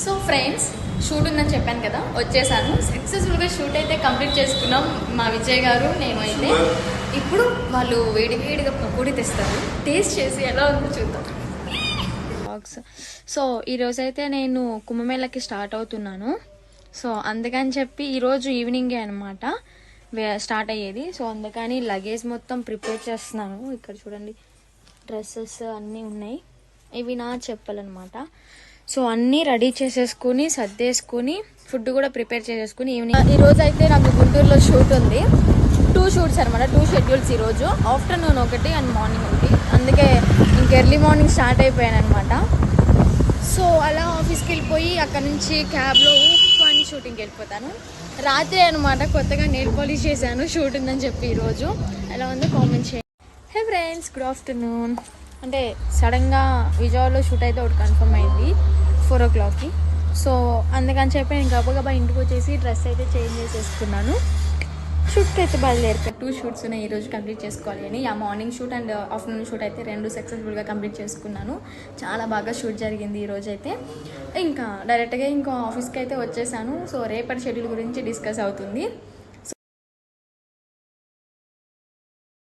So friends, shoot ఉందని చెప్పాను కదా, వచ్చేసాను. సక్సెస్ఫుల్గా షూట్ అయితే కంప్లీట్ చేసుకున్నాం మా విజయ్ గారు నేను. అయితే ఇప్పుడు వాళ్ళు వేడిగా పకోడీ తెస్తారు, టేస్ట్ చేసి ఎలా ఉందో చూద్దాం. సో ఈరోజైతే నేను కుంభమేళకి స్టార్ట్ అవుతున్నాను. సో అందుకని చెప్పి ఈరోజు ఈవినింగే అనమాట స్టార్ట్ అయ్యేది. సో అందుకని లగేజ్ మొత్తం ప్రిపేర్ చేస్తున్నాను. ఇక్కడ చూడండి, డ్రెస్సెస్ అన్నీ ఉన్నాయి. ఇవి నా చెప్పాలన్నమాట. సో అన్నీ రెడీ చేసేసుకుని సర్దేసుకుని ఫుడ్ కూడా ప్రిపేర్ చేసేసుకుని ఈవినింగ్. ఈరోజు అయితే నాకు గుంటూరులో షూట్ ఉంది. 2 షూట్స్ అనమాట, 2 షెడ్యూల్స్ ఈరోజు. ఆఫ్టర్నూన్ ఒకటి అండ్ మార్నింగ్ ఒకటి. అందుకే ఇంక ఎర్లీ మార్నింగ్ స్టార్ట్ అయిపోయాను అనమాట. సో అలా ఆఫీస్కి వెళ్ళిపోయి అక్కడ నుంచి క్యాబ్లో అని షూటింగ్కి వెళ్ళిపోతాను. రాత్రి అనమాట కొత్తగా నెయిల్ పాలిష్ చేశాను, షూట్ ఉందని చెప్పి. ఈరోజు ఎలా ఉందో కామెంట్ చేయండి. హే ఫ్రెండ్స్, గుడ్ ఆఫ్టర్నూన్. అంటే సడన్గా విజయవాడలో షూట్ అయితే ఒకటి కన్ఫర్మ్ అయింది 4 o'clockకి. సో అందుకని చెప్పి నేను గబగబా ఇంటికి వచ్చేసి డ్రెస్ అయితే చేంజ్ చేసేసుకున్నాను. షూట్కి అయితే బయలుదేరుతాను. 2 షూట్స్ ఉన్నాయి ఈరోజు, కంప్లీట్ చేసుకోవాలి అని. ఆ morning shoot and afternoon shoot అయితే 2 సక్సెస్ఫుల్గా కంప్లీట్ చేసుకున్నాను. చాలా బాగా షూట్ జరిగింది ఈరోజు అయితే. ఇంకా డైరెక్ట్గా ఆఫీస్కి అయితే వచ్చేసాను. సో రేపటి షెడ్యూల్ గురించి డిస్కస్ అవుతుంది.